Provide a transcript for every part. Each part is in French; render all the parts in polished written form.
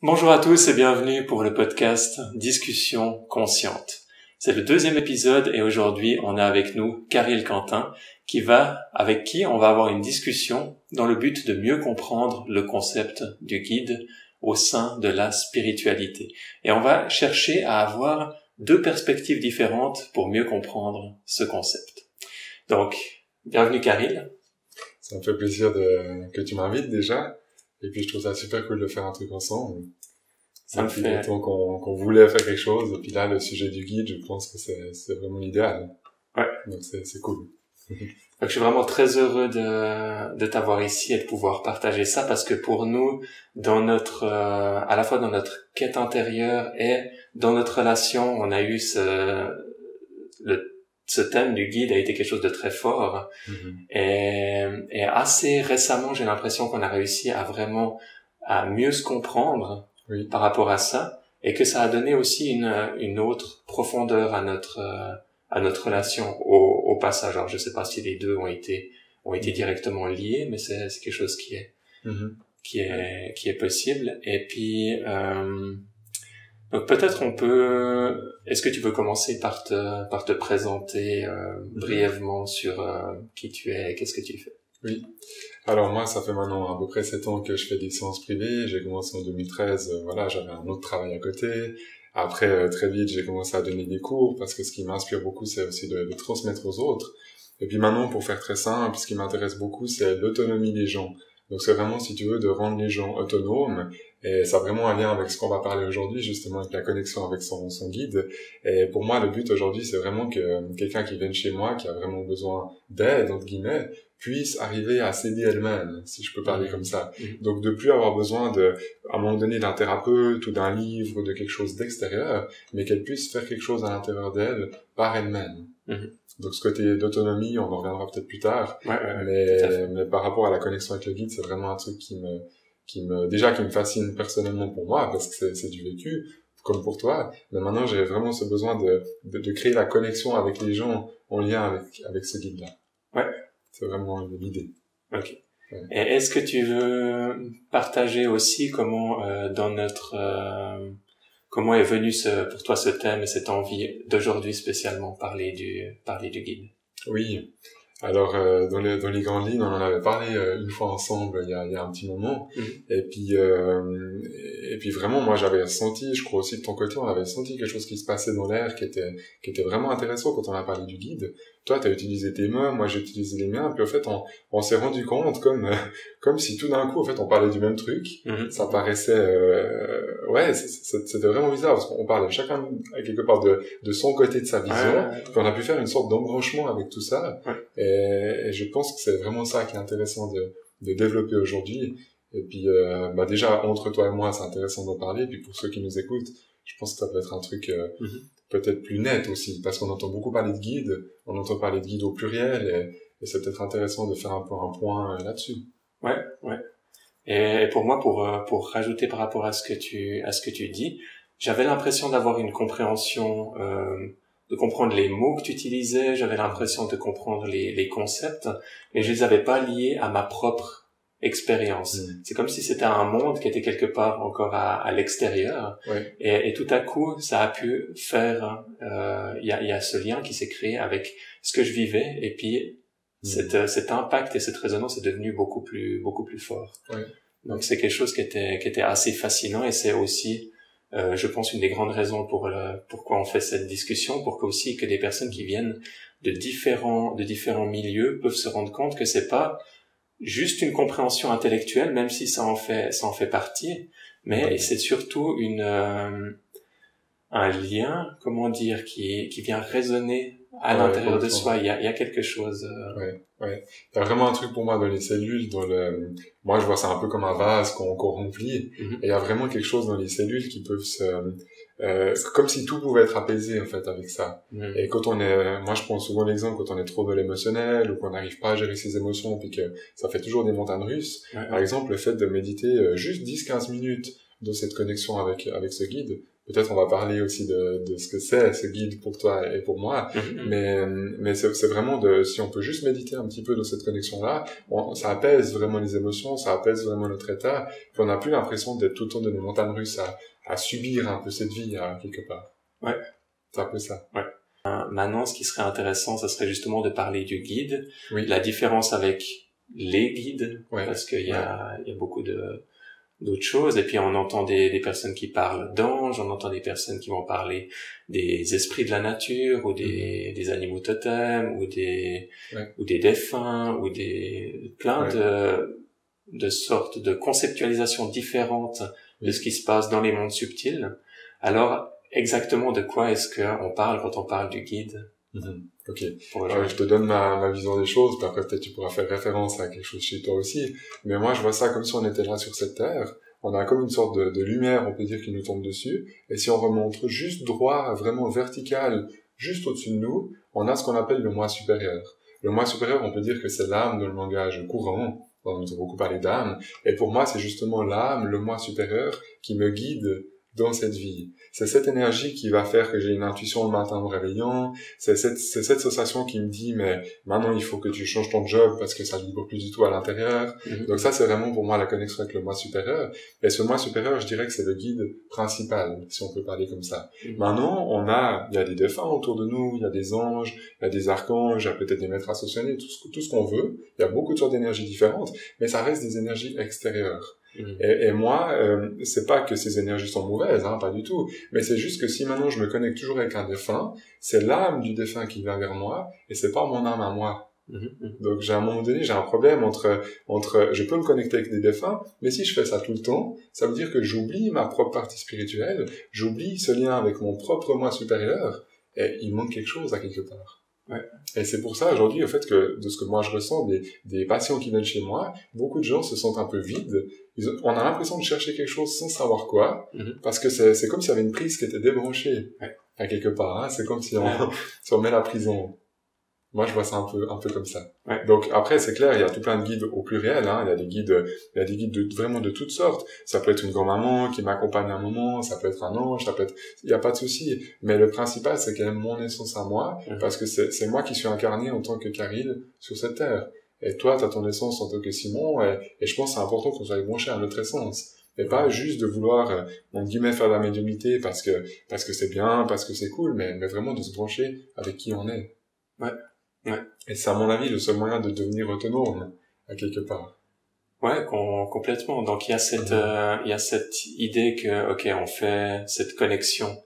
Bonjour à tous et bienvenue pour le podcast Discussion consciente. C'est le deuxième épisode et aujourd'hui on a avec nous Caril Quentin avec qui on va avoir une discussion dans le but de mieux comprendre le concept du guide au sein de la spiritualité. Et on va chercher à avoir deux perspectives différentes pour mieux comprendre ce concept. Donc, bienvenue Caril. Ça me fait plaisir que tu m'invites déjà. Et puis je trouve ça super cool de faire un truc ensemble. Ça me fait longtemps qu'on voulait faire quelque chose. Et puis là, le sujet du guide, je pense que c'est vraiment l'idéal. Ouais. Donc c'est cool. Donc, je suis vraiment très heureux de t'avoir ici et de pouvoir partager ça parce que pour nous, dans notre, à la fois dans notre quête intérieure et dans notre relation, on a eu ce thème du guide a été quelque chose de très fort. Et assez récemment, j'ai l'impression qu'on a réussi à mieux se comprendre par rapport à ça et que ça a donné aussi une autre profondeur à notre relation au passage. Alors, je sais pas si les deux ont été directement liés, mais c'est quelque chose qui est possible. Et puis, donc peut-être est-ce que tu veux commencer par te présenter brièvement sur qui tu es et qu'est-ce que tu fais? Oui. Alors moi, ça fait maintenant à peu près 7 ans que je fais des séances privées. J'ai commencé en 2013, j'avais un autre travail à côté. Après, très vite, j'ai commencé à donner des cours parce que ce qui m'inspire beaucoup, c'est aussi de transmettre aux autres. Et puis maintenant, pour faire très simple, ce qui m'intéresse beaucoup, c'est l'autonomie des gens. Donc c'est vraiment, si tu veux, de rendre les gens autonomes. Et ça a vraiment un lien avec ce qu'on va parler aujourd'hui, justement, avec la connexion avec son guide. Et pour moi, le but aujourd'hui, c'est vraiment que quelqu'un qui vienne chez moi, qui a vraiment besoin d'aide, entre guillemets, puisse arriver à s'aider elle-même, si je peux parler comme ça. Donc de plus avoir besoin à un moment donné d'un thérapeute ou d'un livre ou de quelque chose d'extérieur, mais qu'elle puisse faire quelque chose à l'intérieur d'elle par elle-même. Donc ce côté d'autonomie, on en reviendra peut-être plus tard, mais par rapport à la connexion avec le guide, c'est vraiment un truc qui me fascine personnellement pour moi, parce que c'est du vécu, comme pour toi, mais maintenant j'ai vraiment ce besoin de créer la connexion avec les gens en lien avec ce guide-là. Ouais. C'est vraiment l'idée. Ok. Ouais. Et est-ce que tu veux partager aussi comment comment est venu pour toi ce thème et cette envie d'aujourd'hui spécialement parler du guide? Oui. Alors dans les grandes lignes, on en avait parlé une fois ensemble il y a un petit moment. Et puis vraiment, moi j'avais ressenti, je crois aussi de ton côté, on avait senti quelque chose qui se passait dans l'air qui était vraiment intéressant quand on a parlé du guide. Toi t'as utilisé tes mains, moi j'ai utilisé les miens, puis en fait on s'est rendu compte comme si tout d'un coup en fait on parlait du même truc. Ça paraissait c'était vraiment bizarre parce qu'on parlait chacun quelque part de son côté de sa vision, puis on a pu faire une sorte d'embranchement avec tout ça. Et je pense que c'est vraiment ça qui est intéressant de développer aujourd'hui. Et puis déjà entre toi et moi c'est intéressant d'en parler, et puis pour ceux qui nous écoutent, je pense que ça peut être un truc peut-être plus net aussi, parce qu'on entend beaucoup parler de guide, on entend parler de guide au pluriel, et c'est peut-être intéressant de faire un point là-dessus. Ouais. Et pour moi, pour rajouter par rapport à ce que tu dis, j'avais l'impression d'avoir une compréhension, de comprendre les mots que tu utilisais, j'avais l'impression de comprendre les concepts, mais je les avais pas liés à ma propre expérience. C'est comme si c'était un monde qui était quelque part encore à l'extérieur. Et tout à coup, ça a pu faire, il y a ce lien qui s'est créé avec ce que je vivais, et puis cet impact et cette résonance est devenu beaucoup plus fort. Donc c'est quelque chose qui était assez fascinant, et c'est aussi je pense une des grandes raisons pourquoi on fait cette discussion, pour que des personnes qui viennent de différents milieux peuvent se rendre compte que c'est pas juste une compréhension intellectuelle, même si ça en fait partie, mais c'est surtout un lien, comment dire, qui vient résonner à l'intérieur de soi. Il y a quelque chose. Il y a vraiment un truc pour moi dans les cellules, moi je vois ça un peu comme un vase qu'on remplit, et il y a vraiment quelque chose dans les cellules qui peuvent comme si tout pouvait être apaisé en fait avec ça. Et quand moi je prends souvent l'exemple quand on est trop dans l'émotionnel, ou qu'on n'arrive pas à gérer ses émotions, puis que ça fait toujours des montagnes russes. Par exemple, le fait de méditer juste 10-15 minutes dans cette connexion avec ce guide peut-être on va parler aussi de ce que c'est, ce guide pour toi et pour moi. Mais c'est vraiment si on peut juste méditer un petit peu dans cette connexion-là, ça apaise vraiment les émotions, ça apaise vraiment notre état, puis on n'a plus l'impression d'être tout le temps dans des montagnes russes à subir un peu cette vie, quelque part. Ouais. C'est un peu ça. Ouais. Maintenant, ce qui serait intéressant, ça serait justement de parler du guide, oui. La différence avec les guides, ouais. parce qu'il y a beaucoup d'autres choses, et puis on entend des personnes qui parlent d'anges, on entend des personnes qui vont parler des esprits de la nature, ou des animaux totems, ou des défunts, ou plein de sortes de conceptualisations différentes de ce qui se passe dans les mondes subtils. Alors, exactement de quoi est-ce qu'on parle quand on parle du guide? Ok. Je te donne ma vision des choses, puis après peut-être tu pourras faire référence à quelque chose chez toi aussi. Mais moi, je vois ça comme si on était là sur cette terre. On a comme une sorte de lumière, on peut dire, qui nous tombe dessus. Et si on remonte juste droit, vraiment vertical, juste au-dessus de nous, on a ce qu'on appelle le moi supérieur. Le moi supérieur, on peut dire que c'est l'âme dans le langage courant. On nous a beaucoup parlé d'âme. Et pour moi, c'est justement l'âme, le moi supérieur, qui me guide dans cette vie. C'est cette énergie qui va faire que j'ai une intuition le matin en me réveillant. C'est cette sensation qui me dit, mais maintenant il faut que tu changes ton job parce que ça ne vibre plus du tout à l'intérieur. Donc ça, c'est vraiment pour moi la connexion avec le moi supérieur. Et ce moi supérieur, je dirais que c'est le guide principal, si on peut parler comme ça. Maintenant, il y a des défunts autour de nous, il y a des anges, il y a des archanges, il y a peut-être des maîtres associés, tout ce qu'on veut. Il y a beaucoup de sortes d'énergies différentes, mais ça reste des énergies extérieures. Et moi, c'est pas que ces énergies sont mauvaises, pas du tout. Mais c'est juste que si maintenant je me connecte toujours avec un défunt, c'est l'âme du défunt qui vient vers moi, et c'est pas mon âme à moi. Donc à un moment donné, j'ai un problème entre je peux me connecter avec des défunts, mais si je fais ça tout le temps, ça veut dire que j'oublie ma propre partie spirituelle, j'oublie ce lien avec mon propre moi supérieur, et il manque quelque chose à quelque part. Ouais. Et c'est pour ça aujourd'hui, au fait que de ce que moi je ressens, des patients qui viennent chez moi, beaucoup de gens se sentent un peu vides. On a l'impression de chercher quelque chose sans savoir quoi, parce que c'est comme s'il y avait une prise qui était débranchée à quelque part. C'est comme si on met la prison. Moi, je vois ça un peu comme ça. Ouais. Donc après, c'est clair, il y a tout plein de guides au pluriel. Il y a des guides vraiment de toutes sortes. Ça peut être une grand-maman qui m'accompagne à un moment, ça peut être un ange, il y a pas de souci. Mais le principal, c'est quand même mon essence à moi, parce que c'est moi qui suis incarné en tant que Karil sur cette terre. Et toi, t'as ton essence en tant que Simon, et je pense que c'est important qu'on soit branché à notre essence. Et pas juste de vouloir, entre guillemets, faire de la médiumnité parce que c'est bien, parce que c'est cool, mais vraiment de se brancher avec qui on est. Ouais. Et c'est à mon avis le seul moyen de devenir autonome, à quelque part. Ouais, complètement. Donc il y a cette idée que, ok, on fait cette connexion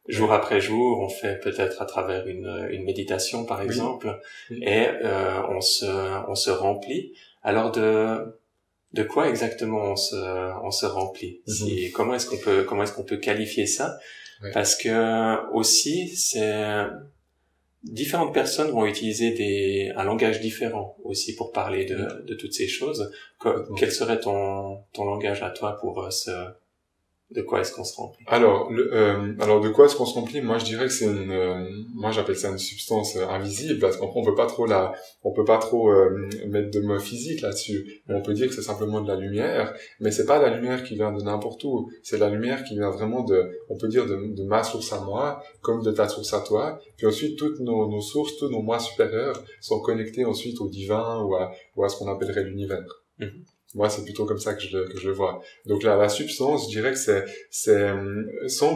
jour après jour, on fait peut-être à travers une méditation par exemple, et on se remplit. Alors de quoi exactement on se remplit? Comment est-ce qu'on peut qualifier ça? Parce que aussi différentes personnes vont utiliser un langage différent aussi pour parler de toutes ces choses. Quel serait ton langage à toi pour de quoi est-ce qu'on se remplit? Alors de quoi est-ce qu'on se remplit? Moi, je dirais que c'est moi j'appelle ça une substance invisible, parce qu'on peut pas trop mettre de mots physiques là-dessus. On peut dire que c'est simplement de la lumière, mais c'est pas la lumière qui vient de n'importe où. C'est la lumière qui vient vraiment on peut dire de ma source à moi, comme de ta source à toi. Puis ensuite, toutes nos sources, tous nos moi supérieurs sont connectés ensuite au divin ou à ce qu'on appellerait l'univers. Moi, c'est plutôt comme ça que je le vois. Donc là, la substance, je dirais que c'est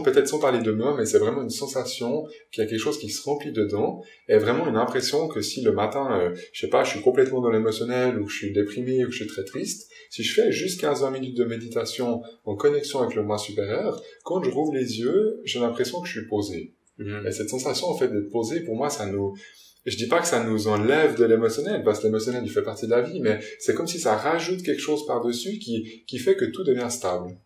peut-être sans parler de mots, mais c'est vraiment une sensation qu'il y a quelque chose qui se remplit dedans, et vraiment une impression que si le matin, je sais pas, je suis complètement dans l'émotionnel, ou que je suis déprimé, ou que je suis très triste, si je fais juste 15-20 minutes de méditation en connexion avec le moi supérieur, quand je rouvre les yeux, j'ai l'impression que je suis posé. Et cette sensation, en fait, d'être posé, pour moi, je dis pas que ça nous enlève de l'émotionnel, parce que l'émotionnel, il fait partie de la vie, mais c'est comme si ça rajoute quelque chose par-dessus qui fait que tout devient stable.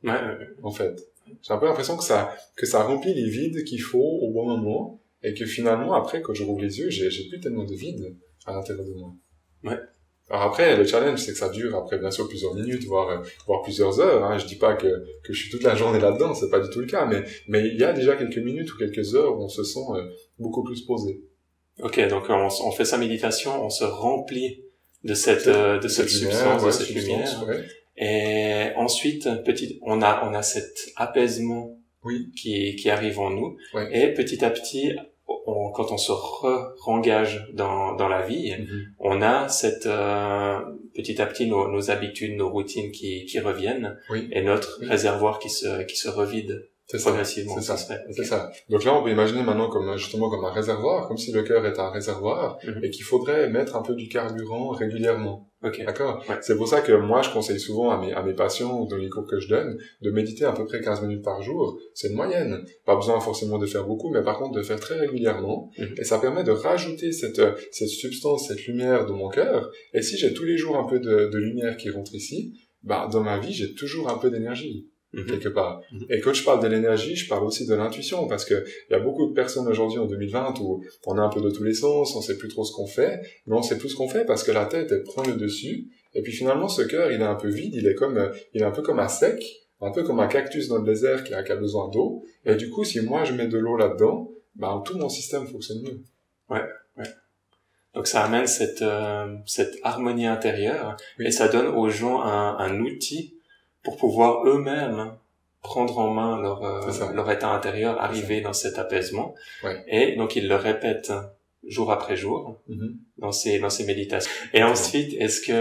En fait. J'ai un peu l'impression que ça remplit les vides qu'il faut au bon moment, et que finalement, après, quand je rouvre les yeux, j'ai plus tellement de vide à l'intérieur de moi. Alors après, le challenge, c'est que ça dure après, bien sûr, plusieurs minutes, voire plusieurs heures, Je dis pas que je suis toute la journée là-dedans, c'est pas du tout le cas, mais il y a déjà quelques minutes ou quelques heures où on se sent beaucoup plus posé. Ok, donc on fait sa méditation, on se remplit de cette substance, de cette lumière. Et ensuite, on a cet apaisement Oui. qui arrive en nous. Ouais. Et petit à petit, quand on se rengage dans la vie, on a cette petit à petit nos habitudes, nos routines qui reviennent, et notre réservoir qui se revide progressivement. C'est ça. Donc là, on peut imaginer maintenant justement comme un réservoir, comme si le cœur est un réservoir, et qu'il faudrait mettre un peu du carburant régulièrement. D'accord? Ouais. C'est pour ça que moi, je conseille souvent à mes patients, dans les cours que je donne, de méditer à peu près 15 minutes par jour. C'est une moyenne. Pas besoin forcément de faire beaucoup, mais par contre de faire très régulièrement. Et ça permet de rajouter cette substance, cette lumière dans mon cœur. Et si j'ai tous les jours un peu de lumière qui rentre ici, dans ma vie, j'ai toujours un peu d'énergie. Quelque part. Et quand je parle de l'énergie, je parle aussi de l'intuition, parce que il y a beaucoup de personnes aujourd'hui en 2020 où on est un peu de tous les sens, on sait plus trop ce qu'on fait, mais on sait plus ce qu'on fait parce que la tête, elle prend le dessus, et puis finalement, ce cœur, il est un peu vide, il est un peu comme un sec, un peu comme un cactus dans le désert qui a besoin d'eau, et du coup, si moi je mets de l'eau là-dedans, tout mon système fonctionne mieux. Ouais. Donc ça amène cette harmonie intérieure, et ça donne aux gens un outil pour pouvoir eux-mêmes prendre en main leur état intérieur, arriver dans cet apaisement. Et donc ils le répètent jour après jour dans ces méditations. Et ensuite, est-ce qu'il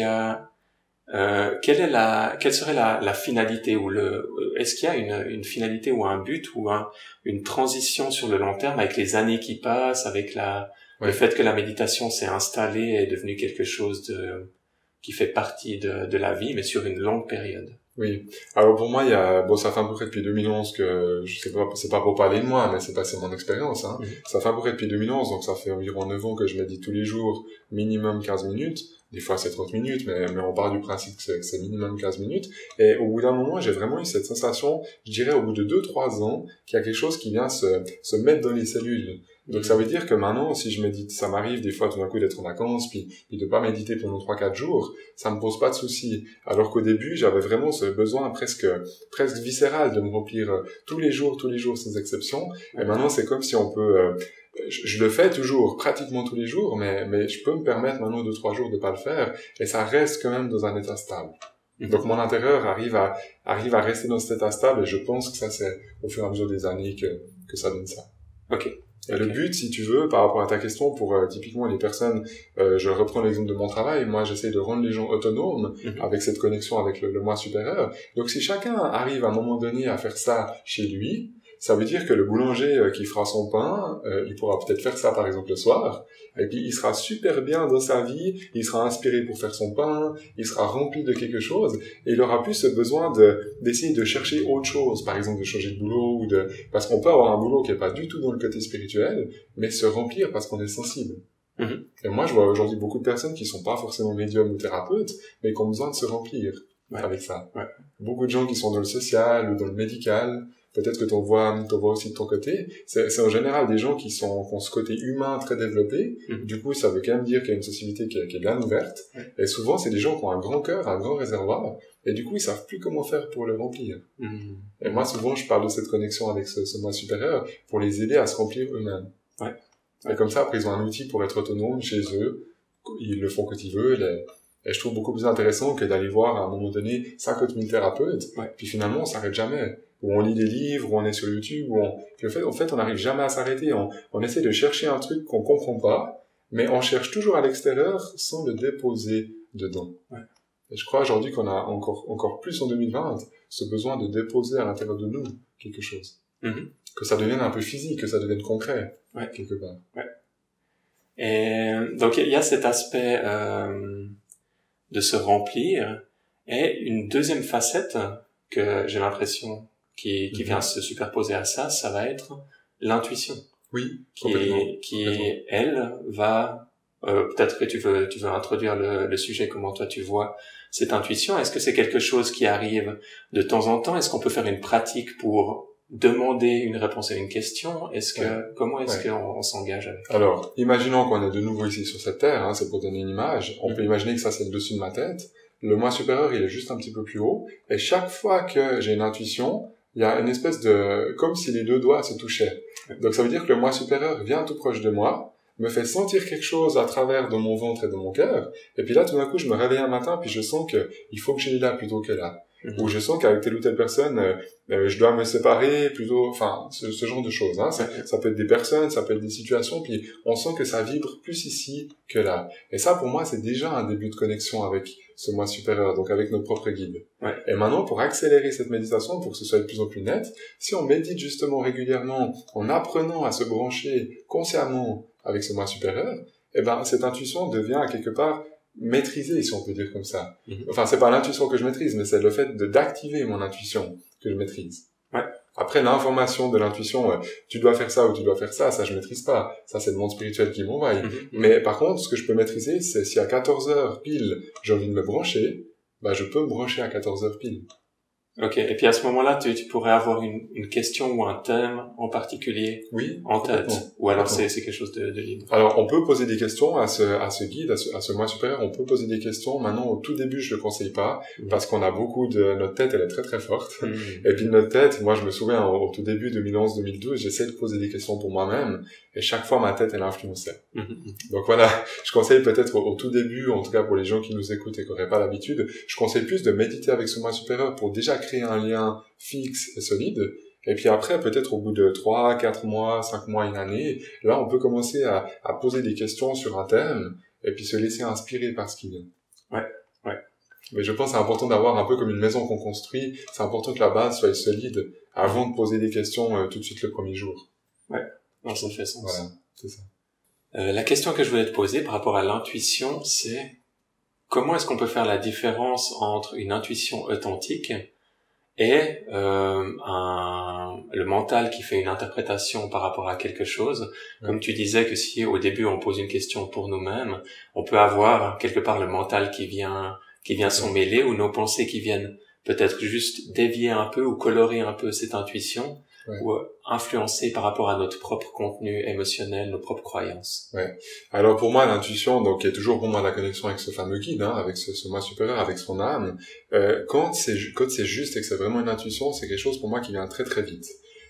y a quelle serait la finalité, ou est-ce qu'il y a une finalité ou un but ou une transition sur le long terme avec les années qui passent, avec le fait que la méditation s'est installée et est devenue quelque chose qui fait partie de la vie, mais sur une longue période? Oui. Alors pour moi, ça fait à peu près depuis 2011 que, je sais pas, c'est pas pour parler de moi, mais c'est mon expérience, hein. Ça fait à peu près depuis 2011, donc ça fait environ 9 ans que je médite tous les jours, minimum 15 minutes. Des fois c'est 30 minutes, mais on part du principe que c'est minimum 15 minutes. Et au bout d'un moment, j'ai vraiment eu cette sensation, je dirais au bout de 2-3 ans, qu'il y a quelque chose qui vient se mettre dans les cellules. Donc ça veut dire que maintenant, si je médite, ça m'arrive des fois tout d'un coup d'être en vacances, puis de pas méditer pendant 3-4 jours, ça me pose pas de soucis. Alors qu'au début, j'avais vraiment ce besoin presque viscéral de me remplir tous les jours sans exception. Et maintenant, c'est comme si on peut, je le fais toujours, pratiquement tous les jours, mais je peux me permettre maintenant 2-3 jours de pas le faire, et ça reste quand même dans un état stable. Donc mon intérieur arrive à rester dans cet état stable, et je pense que ça c'est au fur et à mesure des années que ça donne ça. Et le but, si tu veux, par rapport à ta question, pour typiquement les personnes, je reprends l'exemple de mon travail, moi j'essaie de rendre les gens autonomes avec cette connexion avec le moi supérieur. Donc si chacun arrive à un moment donné à faire ça chez lui, ça veut dire que le boulanger qui fera son pain, il pourra peut-être faire ça par exemple le soir, et puis il sera super bien dans sa vie, il sera inspiré pour faire son pain, il sera rempli de quelque chose, et il aura plus ce besoin d'essayer de chercher autre chose, par exemple de changer de boulot, parce qu'on peut avoir un boulot qui est pas du tout dans le côté spirituel, mais se remplir parce qu'on est sensible. Et moi je vois aujourd'hui beaucoup de personnes qui sont pas forcément médiums ou thérapeutes, mais qui ont besoin de se remplir avec ça. Beaucoup de gens qui sont dans le social ou dans le médical, peut-être que t'en vois aussi de ton côté. C'est en général des gens qui ont ce côté humain très développé. Du coup, ça veut quand même dire qu'il y a une sensibilité qui est bien ouverte. Et souvent, c'est des gens qui ont un grand cœur, un grand réservoir. Et du coup, ils savent plus comment faire pour le remplir. Et moi, souvent, je parle de cette connexion avec ce moi supérieur pour les aider à se remplir eux-mêmes. Et comme ça, après, ils ont un outil pour être autonomes chez eux. Ils le font quand ils veulent. Et je trouve beaucoup plus intéressant que d'aller voir à un moment donné 50 000 thérapeutes. Puis finalement, on s'arrête jamais. Où on lit des livres, où on est sur YouTube, puis en fait, on n'arrive jamais à s'arrêter. On essaie de chercher un truc qu'on comprend pas, mais on cherche toujours à l'extérieur sans le déposer dedans. Et je crois aujourd'hui qu'on a encore plus en 2020 ce besoin de déposer à l'intérieur de nous quelque chose. Que ça devienne un peu physique, que ça devienne concret, quelque part. Et donc il y a cet aspect de se remplir, et une deuxième facette que j'ai l'impression qui vient se superposer à ça va être l'intuition. Qui elle va peut-être que tu veux introduire le sujet, comment toi tu vois cette intuition. Est-ce que c'est quelque chose qui arrive de temps en temps? Est-ce qu'on peut faire une pratique pour demander une réponse à une question? Comment est-ce qu'on s'engage avec? Alors, imaginons qu'on est de nouveau ici sur cette terre, c'est pour donner une image. On peut imaginer que ça c'est le dessus de ma tête. Le moi supérieur, il est juste un petit peu plus haut. Et chaque fois que j'ai une intuition, il y a une espèce comme si les deux doigts se touchaient. Donc ça veut dire que le moi supérieur vient tout proche de moi, me fait sentir quelque chose à travers de mon ventre et de mon cœur, et puis là tout d'un coup je me réveille un matin, puis je sens que il faut que j'aille là plutôt que là. où je sens qu'avec telle ou telle personne, je dois me séparer plutôt, enfin, ce genre de choses, hein. Ça peut être des personnes, ça peut être des situations, puis on sent que ça vibre plus ici que là. Et ça, pour moi, c'est déjà un début de connexion avec ce moi supérieur, donc avec notre propre guide. Ouais. Et maintenant, pour accélérer cette méditation, pour que ce soit de plus en plus net, si on médite justement régulièrement, en apprenant à se brancher consciemment avec ce moi supérieur, eh ben, cette intuition devient quelque part maîtrisée, si on peut dire comme ça. Enfin, c'est pas l'intuition que je maîtrise, mais c'est le fait d'activer mon intuition que je maîtrise. Ouais. Après, l'information de l'intuition, tu dois faire ça ou tu dois faire ça je maîtrise pas. Ça, c'est le monde spirituel qui m'envahit. Mais par contre, ce que je peux maîtriser, c'est si à 14 heures pile, j'ai envie de me brancher, bah, je peux me brancher à 14 heures pile. Ok. Et puis à ce moment-là, tu pourrais avoir une question ou un thème en particulier en tête, ou alors c'est quelque chose de libre. Alors on peut poser des questions à ce guide, à ce moi supérieur. On peut poser des questions. Maintenant, au tout début, je le conseille pas parce qu'on a beaucoup de notre tête, elle est très très forte. Et puis notre tête, moi je me souviens au tout début 2011-2012, j'essaie de poser des questions pour moi-même et chaque fois ma tête elle influençait. Donc voilà, je conseille peut-être au tout début, en tout cas pour les gens qui nous écoutent et qui n'auraient pas l'habitude, je conseille plus de méditer avec ce moi supérieur pour déjà créer un lien fixe et solide. Et puis après, peut-être au bout de 3, 4 mois, 5 mois, une année, là, on peut commencer à poser des questions sur un thème et puis se laisser inspirer par ce qui vient. Ouais. Mais je pense que c'est important d'avoir un peu comme une maison qu'on construit. C'est important que la base soit solide avant de poser des questions tout de suite le premier jour. Ouais. Non, ça fait sens. Voilà, c'est ça. La question que je voulais te poser par rapport à l'intuition, c'est comment est-ce qu'on peut faire la différence entre une intuition authentique et le mental qui fait une interprétation par rapport à quelque chose. Comme tu disais que si au début on pose une question pour nous-mêmes, on peut avoir quelque part le mental qui vient s'en mêler, ou nos pensées qui viennent peut-être juste dévier un peu ou colorer un peu cette intuition, ou influencer par rapport à notre propre contenu émotionnel, nos propres croyances. Ouais. Alors pour moi, l'intuition, donc, il y a toujours pour moi la connexion avec ce fameux guide, hein, avec ce moi supérieur, avec son âme. Quand c'est juste et que c'est vraiment une intuition, c'est quelque chose pour moi qui vient très très vite.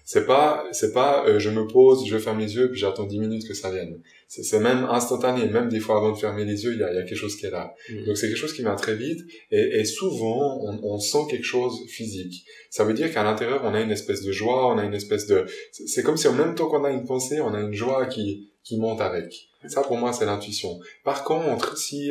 C'est pas je me pose, je ferme les yeux puis j'attends 10 minutes que ça vienne. C'est même instantané, même des fois avant de fermer les yeux, il y a quelque chose qui est là. Donc c'est quelque chose qui vient très vite et souvent on sent quelque chose physique. Ça veut dire qu'à l'intérieur, on a une espèce de joie, on a une espèce de c'est comme si en même temps qu'on a une pensée, on a une joie qui monte avec. Ça, pour moi, c'est l'intuition. Par contre, si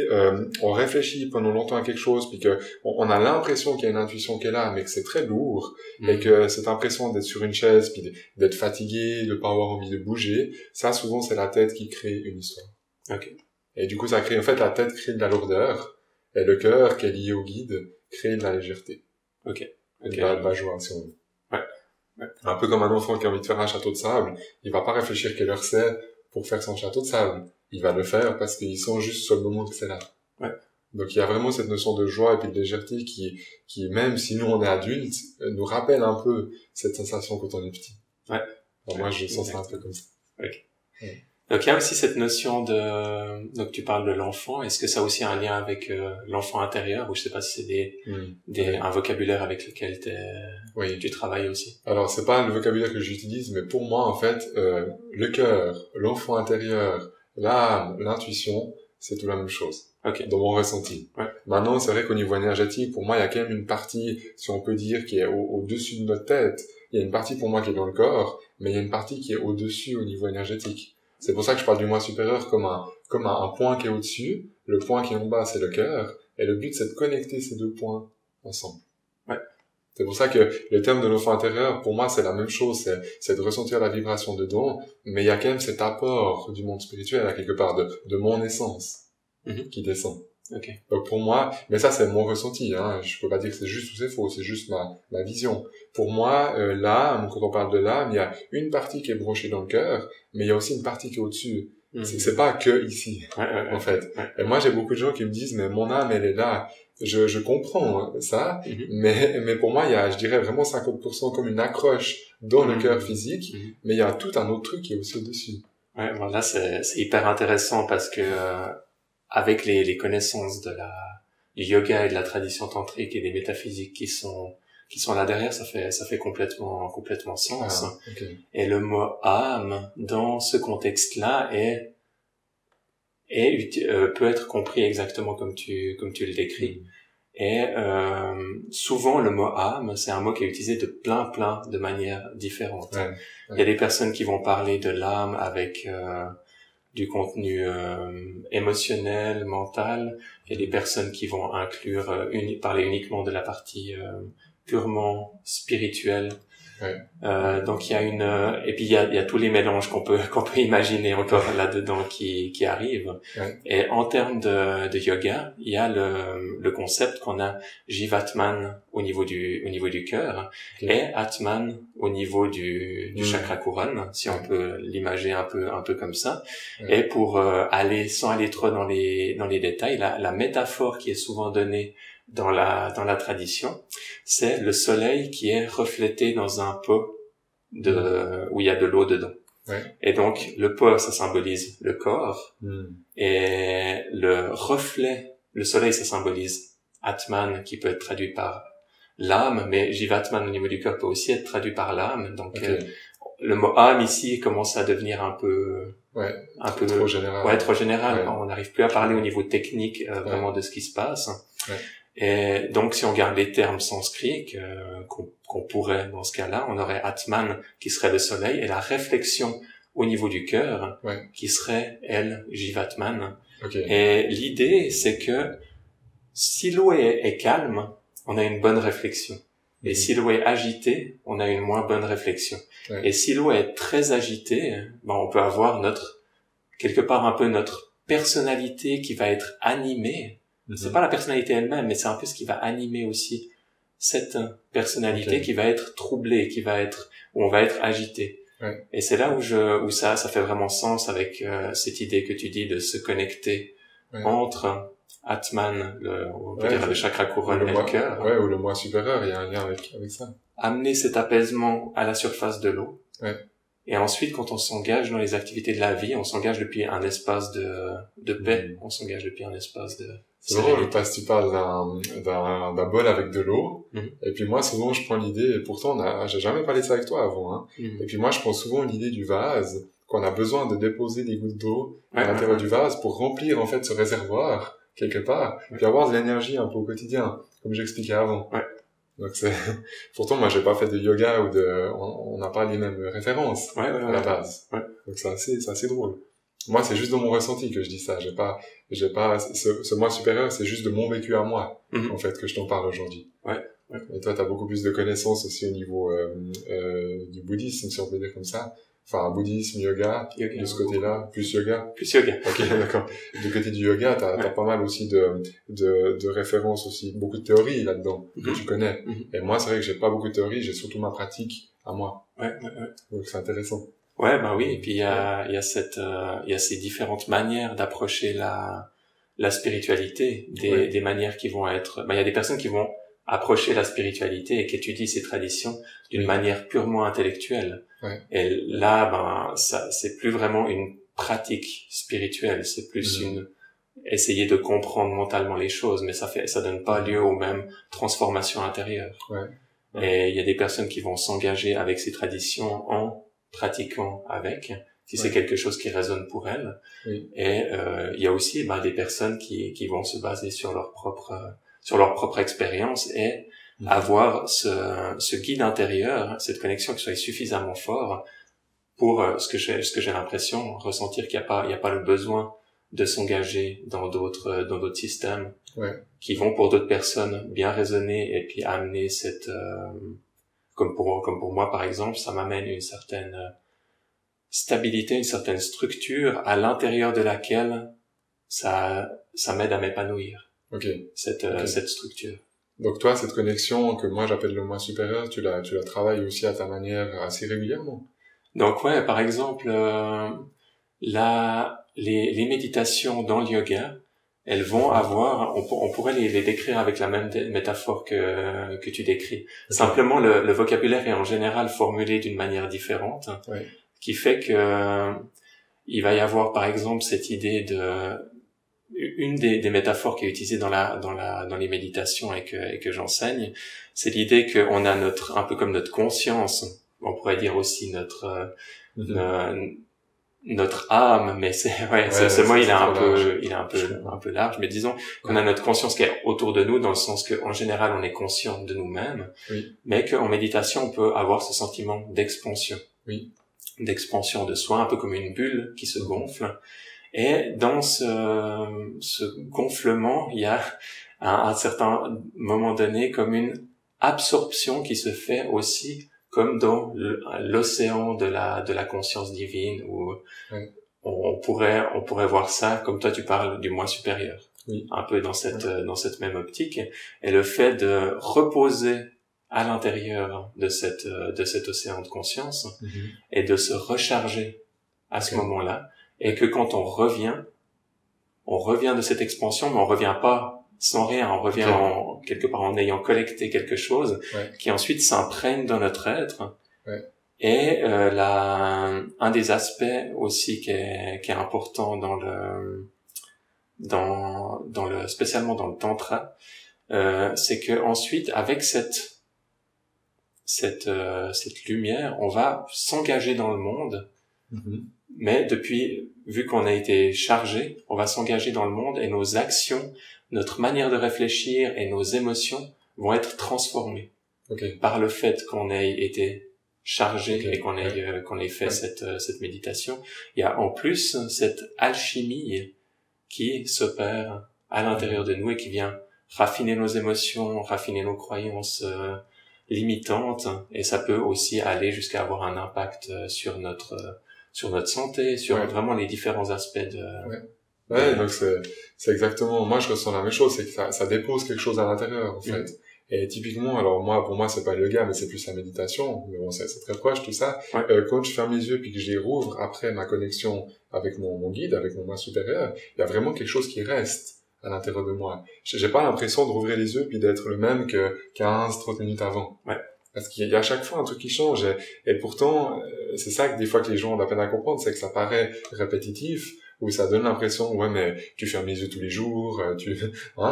on réfléchit pendant longtemps à quelque chose, puis que on a l'impression qu'il y a une intuition qui est là, mais que c'est très lourd, et que cette impression d'être sur une chaise, puis d'être fatigué, de pas avoir envie de bouger, ça, souvent, c'est la tête qui crée une histoire. Okay. Et du coup, ça crée, en fait, la tête crée de la lourdeur, et le cœur, qui est lié au guide, crée de la légèreté. De la joie, si on veut. Ouais. Un peu comme un enfant qui a envie de faire un château de sable, il va pas réfléchir quelle heure c'est pour faire son château de sable. Il va le faire parce qu'il sent juste sur le moment que c'est là. Ouais. Donc il y a vraiment cette notion de joie et puis de légèreté qui même si nous on est adultes, nous rappelle un peu cette sensation quand on est petit. Ouais. Alors moi je sens ça un peu comme ça. Okay. Ouais. Donc il y a aussi cette notion donc tu parles de l'enfant, est-ce que ça a aussi un lien avec l'enfant intérieur, ou je sais pas si c'est un vocabulaire avec lequel tu travailles aussi? Alors c'est pas le vocabulaire que j'utilise, mais pour moi en fait le cœur, l'enfant intérieur, l'âme, l'intuition, c'est tout la même chose. Okay. Dans mon ressenti. Ouais. Maintenant, c'est vrai qu'au niveau énergétique, pour moi, il y a quand même une partie, si on peut dire, qui est au-dessus de notre tête. Il y a une partie pour moi qui est dans le corps, mais il y a une partie qui est au-dessus au niveau énergétique. C'est pour ça que je parle du moi supérieur comme un point qui est au-dessus. Le point qui est en bas, c'est le cœur. Et le but, c'est de connecter ces deux points ensemble. Ouais. C'est pour ça que le terme de l'enfant intérieur, pour moi, c'est la même chose. C'est de ressentir la vibration dedans, mais il y a quand même cet apport du monde spirituel, à quelque part, de mon essence. Qui descend. Okay. Donc pour moi, mais ça c'est mon ressenti, hein. Je peux pas dire que c'est juste ou c'est faux, c'est juste ma vision. Pour moi, l'âme, quand on parle de l'âme, il y a une partie qui est branchée dans le cœur, mais il y a aussi une partie qui est au-dessus. C'est pas que ici, en fait. Ouais. Et moi j'ai beaucoup de gens qui me disent, mais mon âme elle est là. Je comprends ça, mais pour moi il y a, je dirais vraiment 50% comme une accroche dans le cœur physique, mais il y a tout un autre truc qui est aussi au-dessus. Ouais, bon là c'est hyper intéressant parce que avec les connaissances du yoga et de la tradition tantrique et des métaphysiques qui sont là derrière, ça fait complètement sens. Okay. Et le mot âme dans ce contexte-là peut être compris exactement comme tu le décris. Et souvent le mot âme, c'est un mot qui est utilisé de plein de manières différentes. Il y a des personnes qui vont parler de l'âme avec du contenu émotionnel, mental. Il y a des personnes qui vont inclure parler uniquement de la partie purement spirituelle. Donc il y a et puis il y a tous les mélanges qu'on peut imaginer encore là-dedans qui arrivent. Et en termes de yoga, il y a le concept qu'on a Jivatman au niveau du cœur et Atman au niveau du chakra couronne, si on peut l'imager un peu comme ça. Et pour sans aller trop dans les détails, la métaphore qui est souvent donnée dans la tradition, c'est le soleil qui est reflété dans un pot où il y a de l'eau dedans. Et donc le pot, ça symbolise le corps, et le reflet, le soleil, ça symbolise Atman, qui peut être traduit par l'âme, mais Jivatman au niveau du cœur peut aussi être traduit par l'âme. Donc le mot âme ici commence à devenir un peu trop général. Trop général. On n'arrive plus à parler au niveau technique vraiment de ce qui se passe. Et donc, si on garde les termes sanskrits qu'on pourrait, dans ce cas-là, on aurait Atman qui serait le soleil et la réflexion au niveau du cœur qui serait elle, Jivatman. Et l'idée, c'est que si l'eau est calme, on a une bonne réflexion. Et si l'eau est agitée, on a une moins bonne réflexion. Et si l'eau est très agitée, on peut avoir quelque part un peu notre personnalité qui va être animée. C'est pas la personnalité elle-même, mais c'est un peu ce qui va animer aussi cette personnalité qui va être troublée, où on va être agité. Et c'est là où ça fait vraiment sens avec cette idée que tu dis de se connecter entre Atman, on peut dire le chakra couronne et le cœur. Ou le moi supérieur, il y a un lien avec ça. Amener cet apaisement à la surface de l'eau. Et ensuite, quand on s'engage dans les activités de la vie, on s'engage depuis un espace de paix, on s'engage depuis un espace de... C'est drôle parce que tu parles d'un bol avec de l'eau, et puis moi souvent je prends l'idée, et pourtant j'ai jamais parlé de ça avec toi avant, et puis moi je prends souvent l'idée du vase, qu'on a besoin de déposer des gouttes d'eau à l'intérieur du vase pour remplir en fait ce réservoir quelque part, et puis avoir de l'énergie un peu au quotidien, comme j'expliquais avant. Donc pourtant moi j'ai pas fait de yoga on n'a pas les mêmes références à la base. Donc c'est assez drôle. Moi, c'est juste de mon ressenti que je dis ça. J'ai pas, ce moi supérieur, c'est juste de mon vécu à moi, en fait, que je t'en parle aujourd'hui. Et toi, t'as beaucoup plus de connaissances aussi au niveau, du bouddhisme, si on peut dire comme ça. Enfin, bouddhisme, yoga de ce côté-là. Plus yoga. Ok, d'accord. Du côté du yoga, t'as pas mal aussi de références aussi, beaucoup de théories là-dedans, que tu connais. Et moi, c'est vrai que j'ai pas beaucoup de théories, j'ai surtout ma pratique à moi. Donc c'est intéressant. Oui, et puis il y a ces différentes manières d'approcher la spiritualité, des manières qui vont être, il y a des personnes qui vont approcher la spiritualité et qui étudient ces traditions d'une manière purement intellectuelle. Et là, ça, c'est plus vraiment une pratique spirituelle, c'est plus essayer de comprendre mentalement les choses, mais ça donne pas lieu aux mêmes transformations intérieures. Et il y a des personnes qui vont s'engager avec ces traditions en pratiquant avec, si c'est quelque chose qui résonne pour elles. Et il y a aussi des personnes qui vont se baser sur leur propre expérience et avoir ce guide intérieur, cette connexion qui soit suffisamment fort pour ce que j'ai l'impression ressentir qu'il y a pas le besoin de s'engager dans d'autres systèmes qui vont pour d'autres personnes bien résonner et puis amener cette comme pour moi par exemple, ça m'amène une certaine stabilité, une certaine structure à l'intérieur de laquelle ça m'aide à m'épanouir. Cette structure. Donc toi, cette connexion que moi j'appelle le moi supérieur, tu la travailles aussi à ta manière assez régulièrement. Donc par exemple, les méditations dans le yoga, elles vont avoir, on pourrait les décrire avec la même métaphore que tu décris. Simplement, le vocabulaire est en général formulé d'une manière différente, qui fait que il va y avoir par exemple cette idée une des métaphores qui est utilisée dans les méditations et que j'enseigne, c'est l'idée qu'on a un peu comme notre conscience, on pourrait dire aussi notre âme, mais ce mot il est un peu large, mais disons qu'on a notre conscience qui est autour de nous, dans le sens que en général on est conscient de nous-mêmes, mais qu'en méditation on peut avoir ce sentiment d'expansion, d'expansion de soi, un peu comme une bulle qui se gonfle, et dans ce gonflement il y a à un certain moment donné comme une absorption qui se fait aussi comme dans l'océan de la conscience divine, où on pourrait voir ça, comme toi tu parles du moi supérieur, un peu dans cette même optique, et le fait de reposer à l'intérieur de cet océan de conscience, et de se recharger à ce moment-là, et que quand on revient de cette expansion, mais on revient pas sans rien, on revient quelque part en ayant collecté quelque chose qui ensuite s'imprègne dans notre être. Et un des aspects aussi qui est important spécialement dans le tantra, c'est que ensuite avec cette lumière, on va s'engager dans le monde. Mais vu qu'on a été chargé, on va s'engager dans le monde, et nos actions, notre manière de réfléchir et nos émotions vont être transformées par le fait qu'on ait été chargé et qu'on ait fait cette méditation. Il y a en plus cette alchimie qui s'opère à l'intérieur de nous et qui vient raffiner nos émotions, raffiner nos croyances limitantes, et ça peut aussi aller jusqu'à avoir un impact sur notre santé, sur vraiment les différents aspects donc c'est exactement, moi je ressens la même chose, c'est que ça dépose quelque chose à l'intérieur en fait. Et typiquement, alors pour moi c'est pas le yoga, mais c'est plus la méditation, mais bon c'est très proche tout ça. Quand je ferme les yeux puis que je les rouvre après ma connexion avec mon guide, avec mon moi supérieur, il y a vraiment quelque chose qui reste à l'intérieur de moi. J'ai pas l'impression de rouvrir les yeux puis d'être le même que 15-30 minutes avant. Parce qu'il y a à chaque fois un truc qui change, et pourtant c'est ça que des fois que les gens ont de la peine à comprendre, c'est que ça paraît répétitif, où ça donne l'impression, mais tu fermes les yeux tous les jours,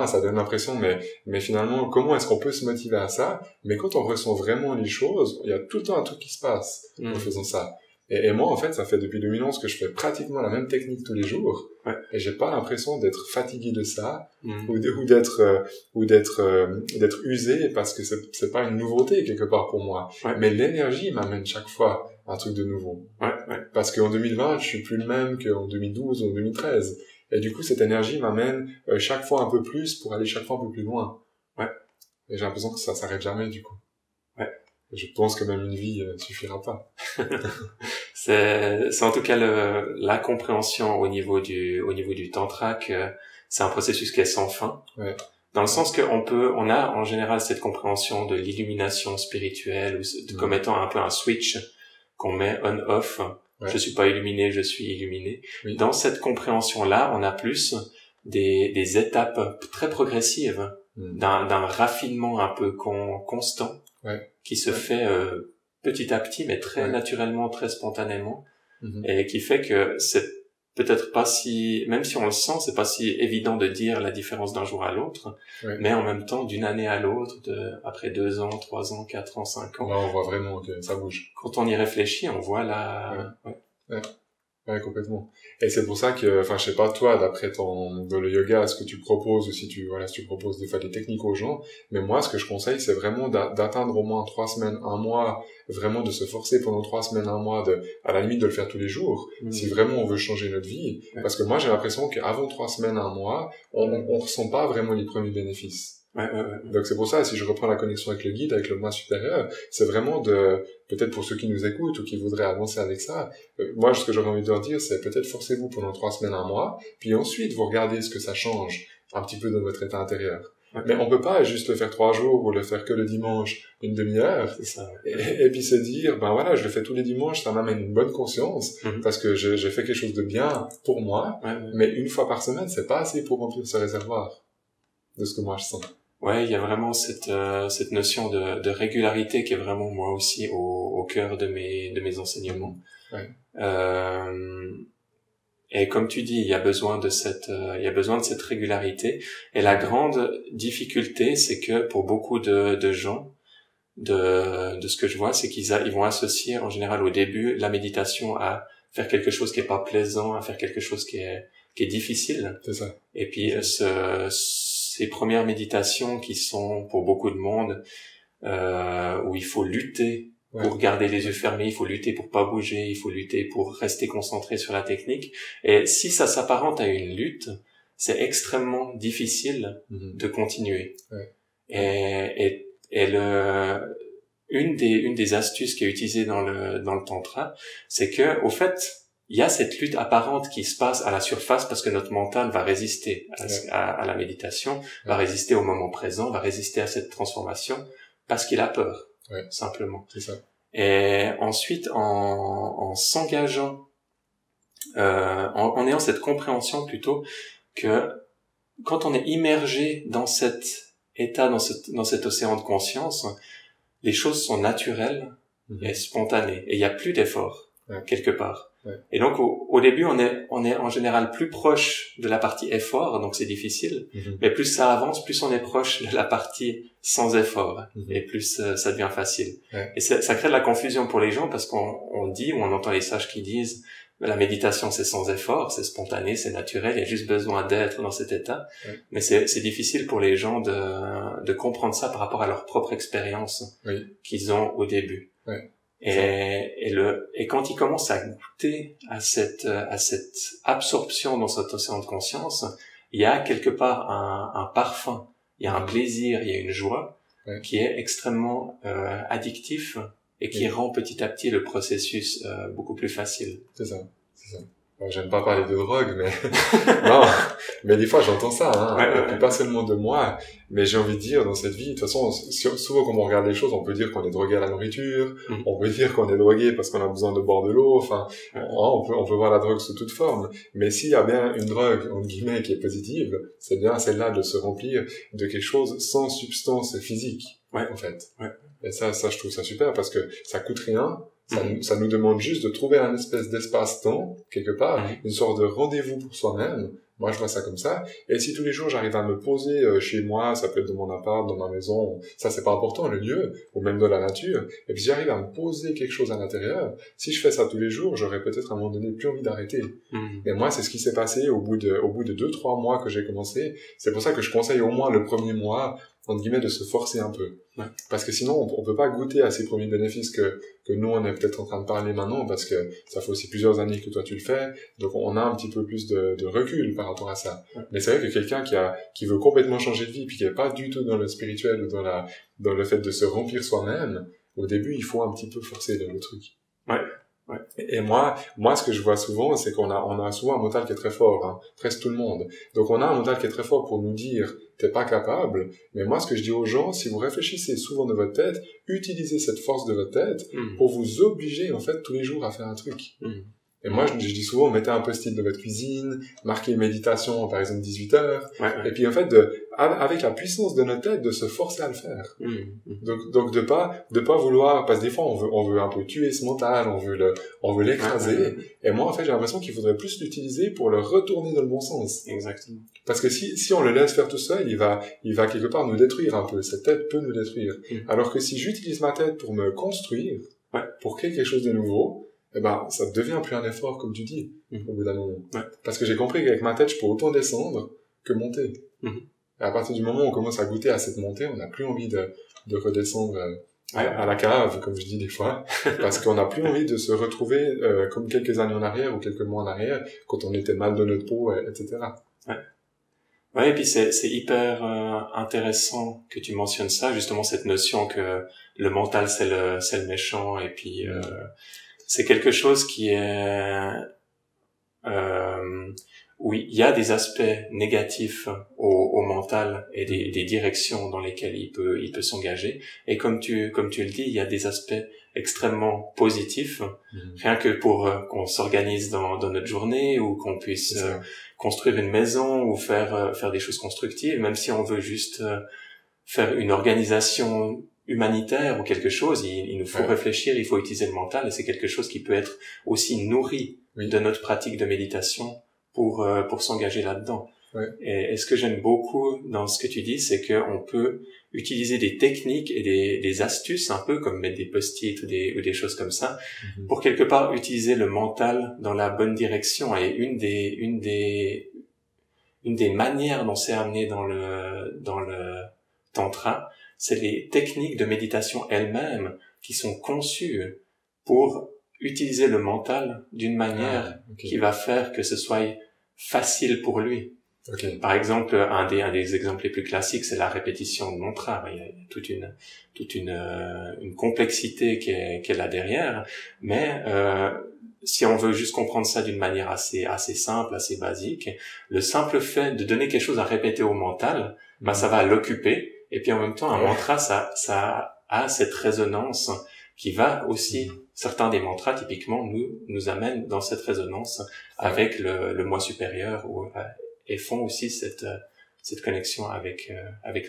ça donne l'impression, mais finalement, comment est-ce qu'on peut se motiver à ça? Mais quand on ressent vraiment les choses, il y a tout le temps un truc qui se passe en faisant ça. Et moi, en fait, ça fait depuis 2011 que je fais pratiquement la même technique tous les jours, et j'ai pas l'impression d'être fatigué de ça, ou d'être usé, parce que c'est pas une nouveauté quelque part pour moi. Mais l'énergie m'amène chaque fois un truc de nouveau. Parce qu'en 2020, je suis plus le même qu'en 2012 ou en 2013. Et du coup, cette énergie m'amène chaque fois un peu plus pour aller chaque fois un peu plus loin. Et j'ai l'impression que ça s'arrête jamais, du coup. Je pense que même une vie suffira pas. C'est en tout cas la compréhension au niveau du tantra, que c'est un processus qui est sans fin. Dans le sens que on a en général cette compréhension de l'illumination spirituelle, ou comme étant un peu un switch qu'on met on-off. Je suis pas illuminé, je suis illuminé. Dans cette compréhension-là, on a plus des étapes très progressives, d'un raffinement un peu constant, qui se fait petit à petit, mais très naturellement, très spontanément, et qui fait que c'est peut-être pas si, même si on le sent, c'est pas si évident de dire la différence d'un jour à l'autre, mais en même temps, d'une année à l'autre, après 2 ans, 3 ans, 4 ans, 5 ans. Là, on voit vraiment que ça bouge. Quand on y réfléchit, on voit complètement. Et c'est pour ça que, je sais pas toi, d'après le yoga, ce que tu proposes, ou si tu proposes des fois des techniques aux gens, mais moi, ce que je conseille, c'est vraiment d'atteindre au moins 3 semaines, 1 mois, vraiment de se forcer pendant 3 semaines, 1 mois, à la limite de le faire tous les jours, si vraiment on veut changer notre vie. Parce que moi, j'ai l'impression qu'avant 3 semaines, 1 mois, on ressent pas vraiment les premiers bénéfices. Donc c'est pour ça, si je reprends la connexion avec le guide, avec le moi supérieur, c'est vraiment peut-être pour ceux qui nous écoutent ou qui voudraient avancer avec ça, moi ce que j'aurais envie de leur dire, c'est peut-être forcez-vous pendant 3 semaines, 1 mois, puis ensuite vous regardez ce que ça change un petit peu dans votre état intérieur. Mais on peut pas juste le faire 3 jours ou le faire que le dimanche, une demi-heure, c'est ça. Et puis se dire, je le fais tous les dimanches, ça m'amène une bonne conscience, parce que j'ai fait quelque chose de bien pour moi, mais une fois par semaine, c'est pas assez pour remplir ce réservoir de ce que moi je sens. Il y a vraiment cette notion de régularité qui est vraiment moi aussi au cœur de mes enseignements. Et comme tu dis, il y a besoin de cette régularité. Et la grande difficulté, c'est que pour beaucoup de gens, de ce que je vois, c'est qu'ils vont associer en général au début la méditation à faire quelque chose qui est pas plaisant, à faire quelque chose qui est difficile. C'est ça. Et puis ces premières méditations qui sont pour beaucoup de monde où il faut lutter pour garder les yeux fermés, il faut lutter pour pas bouger, il faut lutter pour rester concentré sur la technique. Et si ça s'apparente à une lutte, c'est extrêmement difficile de continuer. Et une des astuces qui est utilisée dans le tantra, c'est que au fait, il y a cette lutte apparente qui se passe à la surface parce que notre mental va résister à la méditation, va résister au moment présent, va résister à cette transformation parce qu'il a peur, simplement. C'est ça. Et ensuite, en s'engageant, en ayant cette compréhension plutôt que quand on est immergé dans cet état, dans cet océan de conscience, les choses sont naturelles et spontanées. Et il n'y a plus d'effort, quelque part. Et donc, au début, on est en général plus proche de la partie effort, donc c'est difficile. Mais plus ça avance, plus on est proche de la partie sans effort. Et plus ça devient facile. Et ça crée de la confusion pour les gens parce qu'on dit, ou on entend les sages qui disent, la méditation c'est sans effort, c'est spontané, c'est naturel, il y a juste besoin d'être dans cet état. Mais c'est difficile pour les gens de comprendre ça par rapport à leur propre expérience qu'ils ont au début. Et quand ils commencent à goûter à cette absorption dans cet océan de conscience, il y a quelque part un parfum, il y a un plaisir, il y a une joie qui est extrêmement addictif et qui rend petit à petit le processus beaucoup plus facile. C'est ça. Alors, j'aime pas parler de drogue, mais non, mais des fois j'entends ça, hein, et pas seulement de moi, mais j'ai envie de dire dans cette vie, de toute façon, souvent quand on regarde les choses, on peut dire qu'on est drogué à la nourriture, on peut dire qu'on est drogué parce qu'on a besoin de boire de l'eau, enfin, on peut voir la drogue sous toute forme, mais s'il y a bien une drogue, entre guillemets, qui est positive, c'est bien celle-là de se remplir de quelque chose sans substance physique, en fait. Et ça, je trouve ça super parce que ça coûte rien. Ça nous demande juste de trouver un espèce d'espace-temps, quelque part, une sorte de rendez-vous pour soi-même. Moi, je vois ça comme ça. Et si tous les jours, j'arrive à me poser chez moi, ça peut être dans mon appart, dans ma maison, ça, c'est pas important, le lieu, ou même dans la nature. Et puis, j'arrive à me poser quelque chose à l'intérieur. Si je fais ça tous les jours, j'aurais peut-être à un moment donné plus envie d'arrêter. Et moi, c'est ce qui s'est passé au bout de 2-3 mois que j'ai commencé. C'est pour ça que je conseille au moins le premier mois, entre guillemets, de se forcer un peu. Parce que sinon, on peut pas goûter à ces premiers bénéfices que nous, on est peut-être en train de parler maintenant, parce que ça fait aussi plusieurs années que toi tu le fais, donc on a un petit peu plus de recul par rapport à ça. Mais c'est vrai que quelqu'un qui veut complètement changer de vie, puis qui est pas du tout dans le spirituel ou dans le fait de se remplir soi-même, au début, il faut un petit peu forcer le truc. Et moi, ce que je vois souvent, c'est qu'on a souvent un mental qui est très fort, hein, presque tout le monde. Donc on a un mental qui est très fort pour nous dire t'es pas capable, mais moi ce que je dis aux gens, si vous réfléchissez souvent de votre tête, utilisez cette force de votre tête pour vous obliger en fait tous les jours à faire un truc. Et moi je dis souvent, mettez un post-it de votre cuisine, marquez méditation par exemple 18 heures, et puis en fait avec la puissance de notre tête de se forcer à le faire. Donc de pas vouloir, parce que des fois on veut un peu tuer ce mental, on veut l'écraser, et moi en fait j'ai l'impression qu'il faudrait plus l'utiliser pour le retourner dans le bon sens. Exactement. Parce que si on le laisse faire tout seul, il va quelque part nous détruire un peu, cette tête peut nous détruire. Alors que si j'utilise ma tête pour me construire, pour créer quelque chose de nouveau, eh ben, ça devient plus un effort, comme tu dis, au bout d'un moment. Parce que j'ai compris qu'avec ma tête, je peux autant descendre que monter. Et à partir du moment où on commence à goûter à cette montée, on n'a plus envie de redescendre à la cave, comme je dis des fois, parce qu'on n'a plus envie de se retrouver comme quelques années en arrière ou quelques mois en arrière, quand on était mal de notre peau, etc. Et puis c'est hyper intéressant que tu mentionnes ça, justement cette notion que le mental c'est le méchant, et puis c'est quelque chose qui est où il y a des aspects négatifs au mental et des directions dans lesquelles il peut s'engager, et comme tu le dis, il y a des aspects extrêmement positifs, rien que pour qu'on s'organise dans notre journée, ou qu'on puisse construire une maison, ou faire des choses constructives, même si on veut juste faire une organisation humanitaire ou quelque chose, il nous faut réfléchir, il faut utiliser le mental, et c'est quelque chose qui peut être aussi nourri de notre pratique de méditation pour s'engager là-dedans. Ouais. Et ce que j'aime beaucoup dans ce que tu dis, c'est qu'on peut utiliser des techniques et des astuces, un peu comme mettre des post-it ou des choses comme ça, pour quelque part utiliser le mental dans la bonne direction. Et une des manières dont c'est amené dans le tantra, c'est les techniques de méditation elles-mêmes qui sont conçues pour utiliser le mental d'une manière qui va faire que ce soit facile pour lui. Okay. Par exemple, un des exemples les plus classiques, c'est la répétition de mantra. Il y a toute une complexité qui est là derrière, mais si on veut juste comprendre ça d'une manière assez simple, assez basique, le simple fait de donner quelque chose à répéter au mental, ça va l'occuper. Et puis en même temps, un mantra, ça a cette résonance qui va aussi, certains des mantras typiquement nous amènent dans cette résonance avec le moi supérieur et font aussi cette connexion avec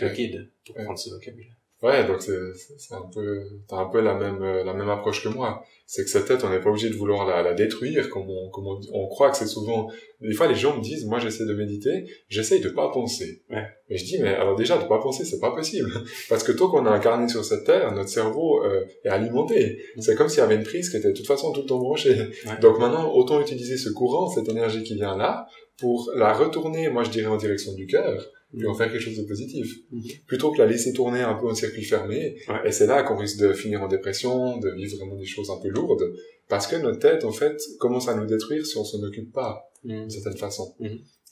le guide, pour prendre ce vocabulaire. Ouais, donc c'est un peu, t'as un peu la même approche que moi. C'est que cette tête, on n'est pas obligé de vouloir la détruire, comme on croit que c'est souvent. Des fois, les gens me disent, moi, j'essaie de méditer, j'essaye de pas penser. Ouais. Mais je dis, mais alors déjà, de pas penser, c'est pas possible. Parce que tant qu'on est incarné sur cette terre, notre cerveau est alimenté. C'est comme s'il y avait une prise qui était de toute façon tout le temps branchée. Ouais. Donc maintenant, autant utiliser ce courant, cette énergie qui vient là, pour la retourner, moi, je dirais, en direction du cœur. Puis en faire quelque chose de positif. Plutôt que la laisser tourner un peu en circuit fermé. Ouais. Et c'est là qu'on risque de finir en dépression, de vivre vraiment des choses un peu lourdes. Parce que notre tête, en fait, commence à nous détruire si on s'en occupe pas, d'une certaine façon.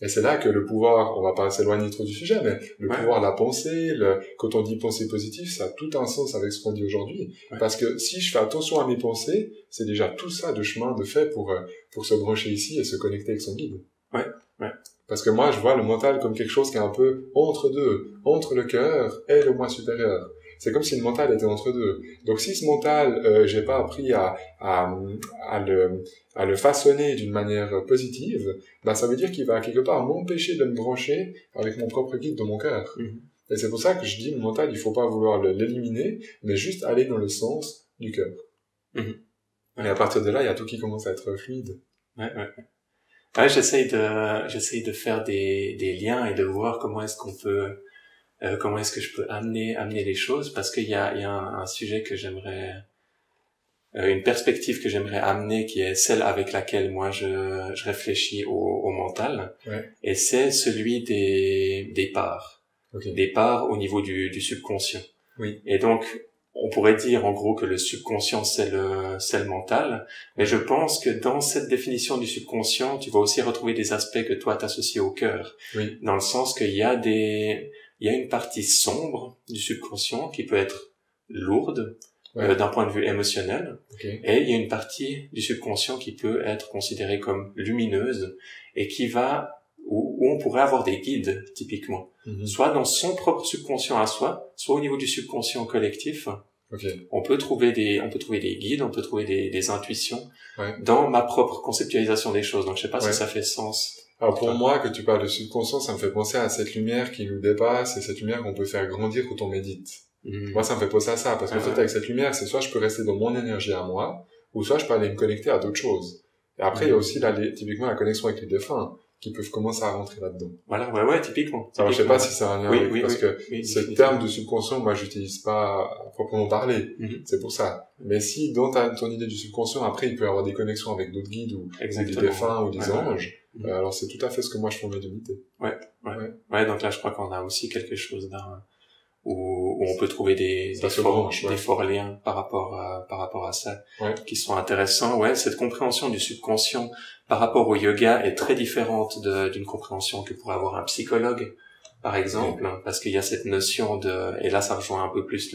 Et c'est là que le pouvoir, on va pas s'éloigner trop du sujet, mais le pouvoir, la pensée, quand on dit pensée positive, ça a tout un sens avec ce qu'on dit aujourd'hui. Ouais. Parce que si je fais attention à mes pensées, c'est déjà tout ça de chemin de fait pour se brancher ici et se connecter avec son guide. Ouais, ouais. Parce que moi, je vois le mental comme quelque chose qui est un peu entre deux, entre le cœur et le moi supérieur. C'est comme si le mental était entre deux. Donc si ce mental, j'ai pas appris à le façonner d'une manière positive, ça veut dire qu'il va quelque part m'empêcher de me brancher avec mon propre guide dans mon cœur. Et c'est pour ça que je dis, le mental, il faut pas vouloir l'éliminer, mais juste aller dans le sens du cœur. Et à partir de là, il y a tout qui commence à être fluide. Ouais, j'essaye de faire des liens et de voir comment est-ce que je peux amener les choses, parce qu'il y a un sujet que j'aimerais, une perspective que j'aimerais amener, qui est celle avec laquelle moi je réfléchis au mental. Ouais. Et c'est celui des parts. Okay. Des parts au niveau du subconscient. Oui. Et donc, on pourrait dire en gros que le subconscient c'est le mental, mais je pense que dans cette définition du subconscient, tu vas aussi retrouver des aspects que toi t'associes au cœur. Oui. Dans le sens qu'il y a une partie sombre du subconscient qui peut être lourde, d'un point de vue émotionnel. Okay. Et il y a une partie du subconscient qui peut être considérée comme lumineuse et où on pourrait avoir des guides, typiquement. Soit dans son propre subconscient à soi, soit au niveau du subconscient collectif. Okay. On peut trouver des guides, on peut trouver des intuitions dans ma propre conceptualisation des choses. Donc, je sais pas si ça fait sens. Alors, pour moi, que tu parles de subconscient, ça me fait penser à cette lumière qui nous dépasse et cette lumière qu'on peut faire grandir quand on médite. Moi, ça me fait penser à ça, parce qu'en fait, avec cette lumière, c'est soit je peux rester dans mon énergie à moi, ou soit je peux aller me connecter à d'autres choses. Et après, il y a aussi typiquement la connexion avec les défunts, qui peuvent commencer à rentrer là-dedans. Voilà, ouais, typiquement. Alors, je sais pas si ça a un lien parce que ce terme de subconscient, moi, j'utilise pas à proprement parler. C'est pour ça. Mais si, dans ton idée du subconscient, après, il peut y avoir des connexions avec d'autres guides ou des défunts ou des anges, alors c'est tout à fait ce que moi, je fais en médiumnité. Ouais, donc là, je crois qu'on a aussi quelque chose où on peut trouver des forts liens par rapport à ça, qui sont intéressants. Ouais, cette compréhension du subconscient par rapport au yoga est très différente d'une compréhension que pourrait avoir un psychologue, par exemple, parce qu'il y a cette notion et là, ça rejoint un peu plus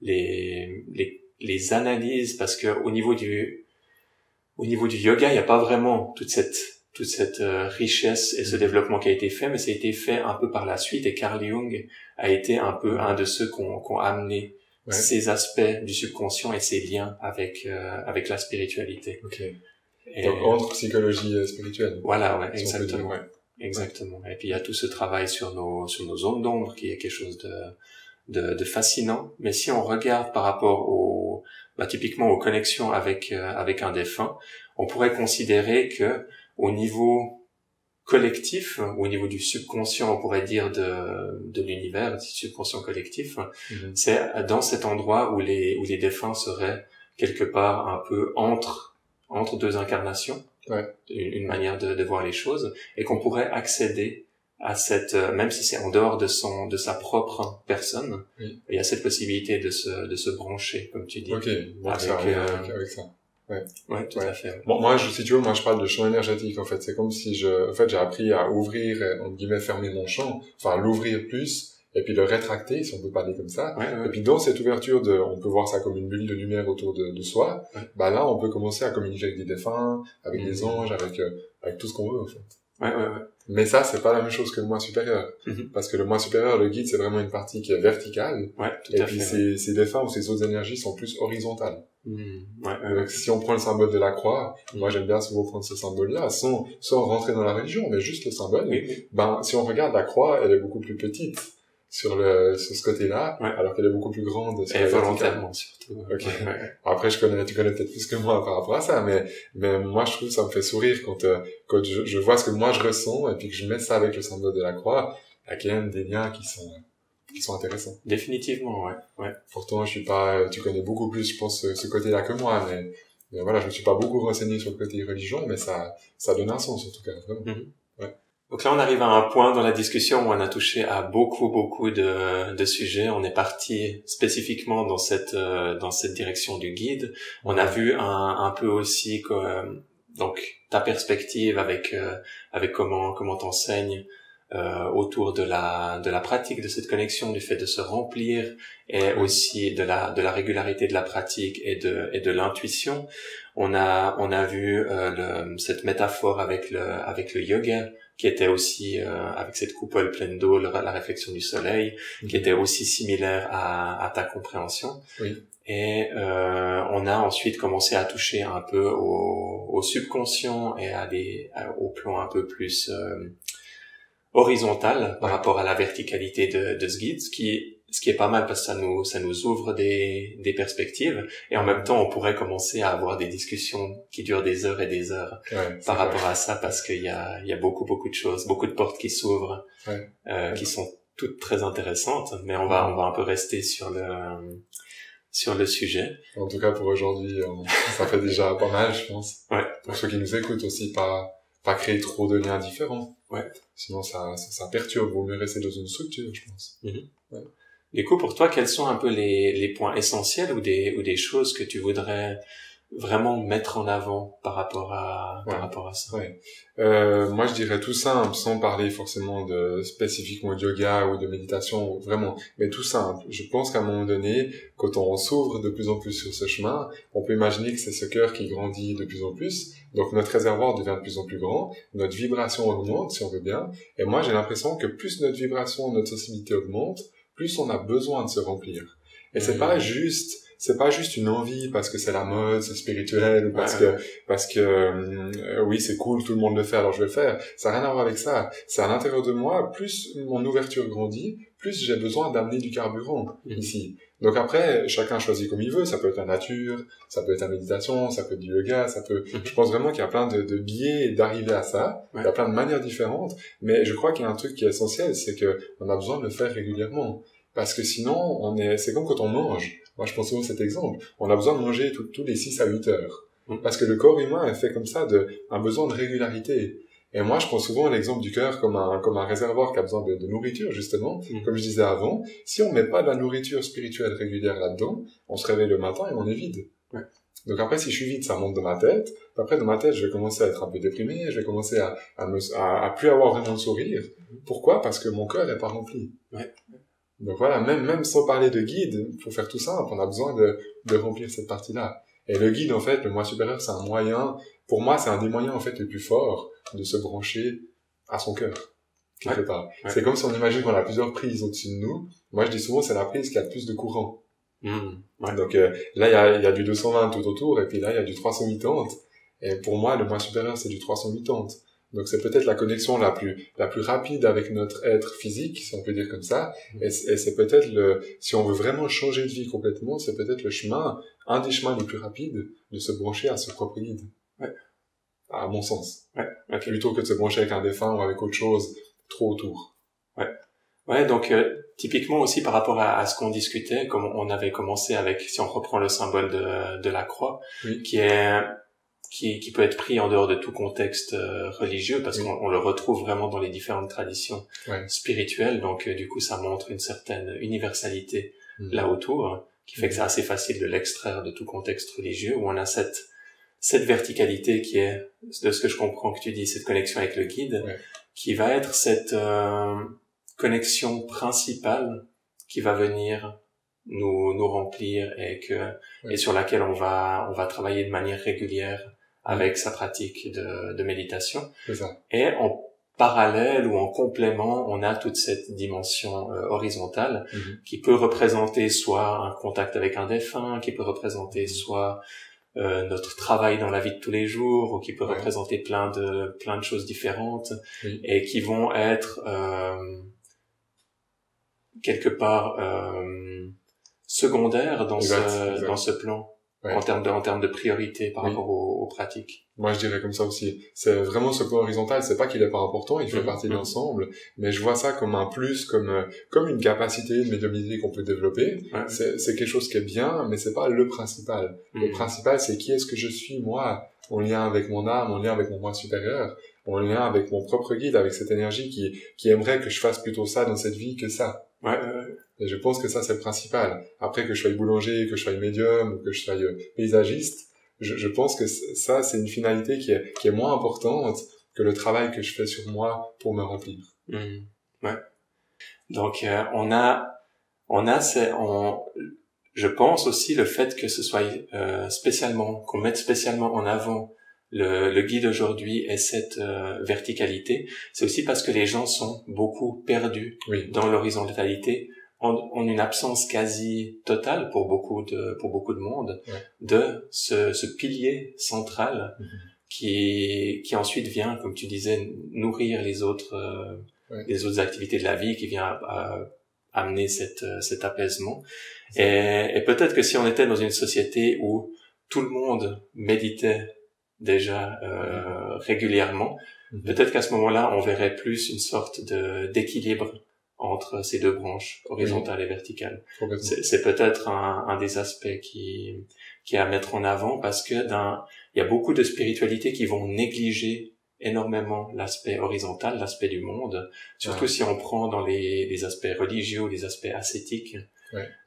les analyses, parce que au niveau du yoga, il n'y a pas vraiment toute cette richesse et ce développement qui a été fait, mais ça a été fait un peu par la suite, et Carl Jung a été un peu un de ceux qui ont amené ces aspects du subconscient et ces liens avec la spiritualité. Okay. Donc entre psychologie et spirituelle. Voilà, exactement. Exactement. Et puis il y a tout ce travail sur nos zones d'ombre qui est quelque chose de fascinant. Mais si on regarde par rapport typiquement aux connexions avec un défunt, on pourrait considérer que au niveau collectif, ou au niveau du subconscient, on pourrait dire, de l'univers, du subconscient collectif, c'est dans cet endroit où les défunts seraient quelque part un peu entre deux incarnations, une manière de voir les choses, et qu'on pourrait accéder à cette, même si c'est en dehors de sa propre personne, il y a cette possibilité de se brancher, comme tu dis. Ok, donc ça avec ça. Ouais, tout à fait. Bon, moi, si tu veux, moi, je parle de champ énergétique, en fait. C'est comme si j'ai appris à ouvrir, entre guillemets, fermer mon champ, enfin, l'ouvrir plus, et puis le rétracter, si on peut parler comme ça. Et puis, dans cette ouverture on peut voir ça comme une bulle de lumière autour de soi, bah là, on peut commencer à communiquer avec des défunts, avec des anges, avec tout ce qu'on veut, en fait. Mais ça, c'est pas la même chose que le moi supérieur. Parce que le moi supérieur, le guide, c'est vraiment une partie qui est verticale. Tout à puis, fait. ces défunts ou ces autres énergies sont plus horizontales. Donc, si on prend le symbole de la croix, moi j'aime bien souvent prendre ce symbole-là, sans rentrer dans la religion, mais juste le symbole. Ben, si on regarde la croix, elle est beaucoup plus petite sur ce côté-là, alors qu'elle est beaucoup plus grande sur la volontairement, surtout. Ok. Après, tu connais peut-être plus que moi par rapport à ça, mais moi je trouve que ça me fait sourire quand je vois ce que moi je ressens et puis que je mets ça avec le symbole de la croix, il y a quand même des liens qui sont intéressants. Définitivement, ouais. Pourtant, tu connais beaucoup plus, je pense, ce côté-là que moi, mais voilà, je me suis pas beaucoup renseigné sur le côté religion, mais ça donne un sens, en tout cas, vraiment. Donc là, on arrive à un point dans la discussion où on a touché à beaucoup de sujets. On est parti spécifiquement dans cette direction du guide. On a vu un peu aussi donc ta perspective avec comment t'enseignes autour de la pratique de cette connexion, du fait de se remplir, et aussi de la régularité de la pratique et de l'intuition. On a vu cette métaphore avec le yoga, qui était aussi avec cette coupole pleine d'eau, la réflexion du soleil, qui était aussi similaire à ta compréhension. Et on a ensuite commencé à toucher un peu au subconscient et au plan un peu plus horizontal par rapport à la verticalité de ce guide, ce qui est pas mal parce que ça nous ouvre des perspectives, et en même temps on pourrait commencer à avoir des discussions qui durent des heures et des heures par rapport à ça, parce qu'il y a beaucoup de choses, beaucoup de portes qui s'ouvrent, qui sont toutes très intéressantes, mais on va un peu rester sur le sujet. En tout cas pour aujourd'hui, ça fait déjà pas mal, je pense. Pour ceux qui nous écoutent aussi, pas créer trop de liens différents. Sinon ça perturbe, vaut mieux rester dans une structure, je pense. Du coup, pour toi, quels sont un peu les points essentiels ou des choses que tu voudrais vraiment mettre en avant par rapport à ça? Moi, je dirais tout simple, sans parler forcément spécifiquement de yoga ou de méditation, vraiment, mais tout simple. Je pense qu'à un moment donné, quand on s'ouvre de plus en plus sur ce chemin, on peut imaginer que c'est ce cœur qui grandit de plus en plus. Donc, notre réservoir devient de plus en plus grand, notre vibration augmente, si on veut bien. Et moi, j'ai l'impression que plus notre vibration, notre sensibilité augmente, plus on a besoin de se remplir. Et c'est pas juste une envie parce que c'est la mode, c'est spirituel, ou parce que oui, c'est cool, tout le monde le fait, alors je vais le faire. Ça n'a rien à voir avec ça. C'est à l'intérieur de moi, plus mon ouverture grandit, plus j'ai besoin d'amener du carburant ici. Donc après, chacun choisit comme il veut. Ça peut être la nature, ça peut être la méditation, ça peut être du yoga, je pense vraiment qu'il y a plein de biais d'arriver à ça. Il y a plein de manières différentes. Mais je crois qu'il y a un truc qui est essentiel, c'est que on a besoin de le faire régulièrement. Parce que sinon, c'est comme quand on mange. Moi, je pense souvent à cet exemple. On a besoin de manger tous les 6 à 8 heures. Parce que le corps humain est fait comme ça, un besoin de régularité. Et moi, je prends souvent l'exemple du cœur comme un réservoir qui a besoin de nourriture, justement. Comme je disais avant, si on met pas de la nourriture spirituelle régulière là-dedans, on se réveille le matin et on est vide. Donc après, si je suis vide, ça monte dans ma tête. Après, dans ma tête, je vais commencer à être un peu déprimé, je vais commencer à plus avoir vraiment de sourire. Pourquoi? Parce que mon cœur est pas rempli. Donc voilà, même sans parler de guide, pour faire tout simple, on a besoin de remplir cette partie-là. Et le guide, en fait, le moi supérieur, c'est un moyen, pour moi, c'est un des moyens, en fait, les plus forts de se brancher à son cœur, quelque part. C'est comme si on imagine qu'on a plusieurs prises au-dessus de nous. Moi, je dis souvent, c'est la prise qui a le plus de courant. Donc là, il y a du 220 tout autour, et puis là, il y a du 380. Et pour moi, le moi supérieur, c'est du 380. Donc c'est peut-être la connexion la plus rapide avec notre être physique, si on peut dire comme ça. Et c'est peut-être si on veut vraiment changer de vie complètement, c'est peut-être un des chemins les plus rapides de se brancher à ce propre guide. à mon sens. Ouais, ok. Plutôt que de se brancher avec un défunt ou avec autre chose trop autour. Ouais. Ouais, donc typiquement aussi par rapport à ce qu'on discutait, comme on avait commencé avec, si on reprend le symbole de la croix, Oui. qui peut être pris en dehors de tout contexte religieux, parce Oui. qu'on le retrouve vraiment dans les différentes traditions Ouais. spirituelles, donc du coup ça montre une certaine universalité là autour, qui fait que c'est assez facile de l'extraire de tout contexte religieux, où on a cette verticalité qui est, de ce que je comprends que tu dis, cette connexion avec le guide, Ouais. qui va être cette connexion principale qui va venir nous remplir et sur laquelle on va travailler de manière régulière avec sa pratique de méditation. C'est ça. Et en parallèle ou en complément, on a toute cette dimension horizontale qui peut représenter soit un contact avec un défunt, qui peut représenter soit notre travail dans la vie de tous les jours, ou qui peut représenter plein de choses différentes, et qui vont être quelque part secondaires dans ce plan, en termes de priorité par rapport aux pratiques. Moi, je dirais comme ça aussi. C'est vraiment ce plan horizontal. C'est pas qu'il est pas important, il fait partie de l'ensemble, mais je vois ça comme un plus, comme une capacité de médiumnité qu'on peut développer. Ouais. C'est quelque chose qui est bien, mais c'est pas le principal. Le principal, c'est qui est-ce que je suis, moi, en lien avec mon âme, en lien avec mon moi supérieur, en lien avec mon propre guide, avec cette énergie qui aimerait que je fasse plutôt ça dans cette vie que ça. Et je pense que ça, c'est le principal. Après, que je sois boulanger, que je sois médium, ou que je sois paysagiste, je pense que ça, c'est une finalité qui est moins importante que le travail que je fais sur moi pour me remplir. Ouais. Donc, je pense aussi le fait que ce soit qu'on mette spécialement en avant le guide aujourd'hui et cette verticalité, c'est aussi parce que les gens sont beaucoup perdus dans l'horizontalité, en une absence quasi totale pour beaucoup de monde de ce pilier central qui ensuite vient, comme tu disais, nourrir les autres activités de la vie, qui vient amener cet apaisement. Et peut-être que si on était dans une société où tout le monde méditait déjà régulièrement, peut-être qu'à ce moment-là on verrait plus une sorte d'équilibre entre ces deux branches, horizontale et verticale. C'est peut-être un des aspects qui est à mettre en avant, parce que il y a beaucoup de spiritualités qui vont négliger énormément l'aspect horizontal, l'aspect du monde, surtout si on prend dans les aspects religieux ou les aspects ascétiques,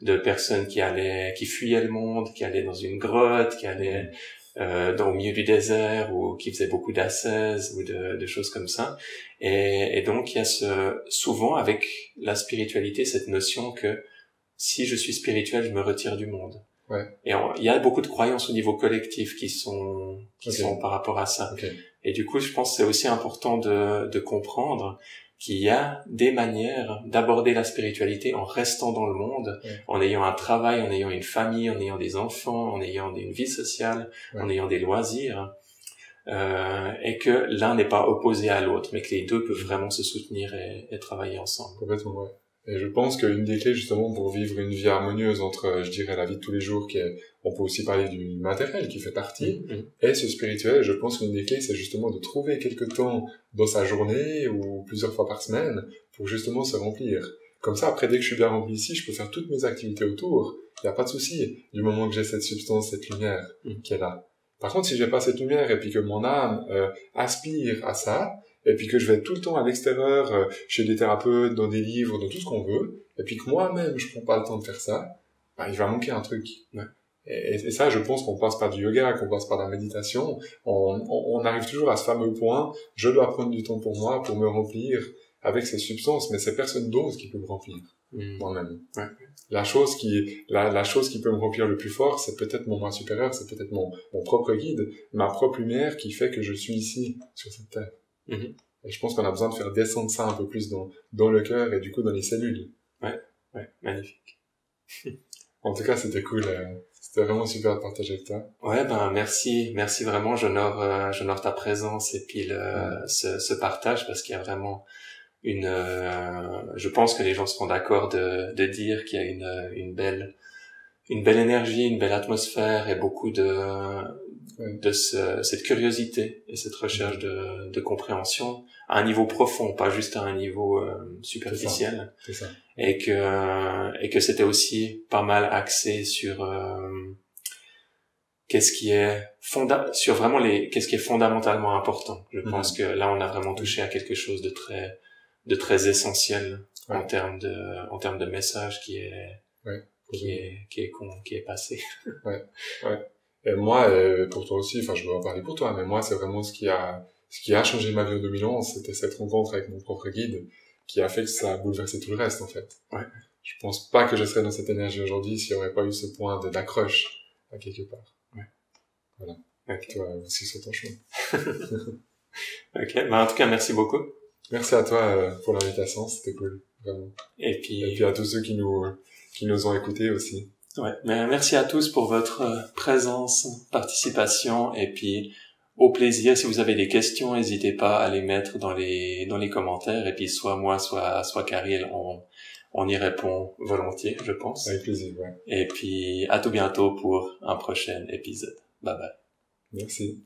de personnes qui fuyaient le monde, qui allaient dans une grotte, qui allaient au milieu du désert, ou qui faisaient beaucoup d'ascèses ou de choses comme ça. Et donc il y a souvent avec la spiritualité cette notion que si je suis spirituel, je me retire du monde. Et il y a beaucoup de croyances au niveau collectif qui sont par rapport à ça. Et du coup, je pense que c'est aussi important de comprendre qu'il y a des manières d'aborder la spiritualité en restant dans le monde, en ayant un travail, en ayant une famille, en ayant des enfants, en ayant une vie sociale, en ayant des loisirs, et que l'un n'est pas opposé à l'autre, mais que les deux peuvent vraiment se soutenir et travailler ensemble. Complètement, ouais. Et je pense qu'une des clés, justement, pour vivre une vie harmonieuse entre, je dirais, la vie de tous les jours, on peut aussi parler du matériel qui fait partie, et ce spirituel, je pense qu'une des clés, c'est justement de trouver quelque temps dans sa journée, ou plusieurs fois par semaine, pour justement se remplir. Comme ça, après, dès que je suis bien rempli ici, je peux faire toutes mes activités autour. Il n'y a pas de souci, du moment que j'ai cette substance, cette lumière qui est là. Par contre, si j'ai pas cette lumière, et puis que mon âme aspire à ça, et puis que je vais tout le temps à l'extérieur, chez des thérapeutes, dans des livres, dans tout ce qu'on veut, et puis que moi-même, je prends pas le temps de faire ça, il va manquer un truc. Et ça, je pense qu'on passe par du yoga, qu'on passe par la méditation, on arrive toujours à ce fameux point, je dois prendre du temps pour moi, pour me remplir avec ces substances, mais c'est personne d'autre qui peut me remplir, moi-même. La chose qui peut me remplir le plus fort, c'est peut-être mon moi supérieur, c'est peut-être mon propre guide, ma propre lumière qui fait que je suis ici, sur cette terre. Et je pense qu'on a besoin de faire descendre ça un peu plus dans le cœur et du coup dans les cellules. Magnifique. En tout cas, c'était cool. C'était vraiment super de partager avec toi. Merci vraiment. J'honore ta présence et puis ce partage, parce qu'il y a vraiment je pense que les gens seront d'accord de dire qu'il y a une belle énergie, une belle atmosphère et beaucoup cette curiosité et cette recherche de compréhension à un niveau profond, pas juste à un niveau superficiel. C'est ça. Et que c'était aussi pas mal axé sur qu'est-ce qui est fondamentalement important. Je pense que là on a vraiment touché à quelque chose de très essentiel en termes de message qui est passé. Ouais. Et moi, pour toi aussi, enfin, je dois en parler pour toi, mais moi, c'est vraiment ce qui a changé ma vie en 2011, c'était cette rencontre avec mon propre guide, qui a fait que ça a bouleversé tout le reste, en fait. Ouais. Je pense pas que je serais dans cette énergie aujourd'hui s'il y aurait pas eu ce point d'accroche à quelque part. Ouais. Voilà. Okay. Toi aussi sur ton chemin. Ok. Bah, en tout cas, merci beaucoup. Merci à toi, pour l'invitation, c'était cool. Vraiment. Et puis à tous ceux qui nous ont écoutés aussi. Ouais, mais merci à tous pour votre présence, participation, et puis au plaisir. Si vous avez des questions, n'hésitez pas à les mettre dans les commentaires, et puis soit moi, soit Karil, on y répond volontiers, je pense. Avec plaisir, ouais. Et puis à tout bientôt pour un prochain épisode. Bye bye. Merci.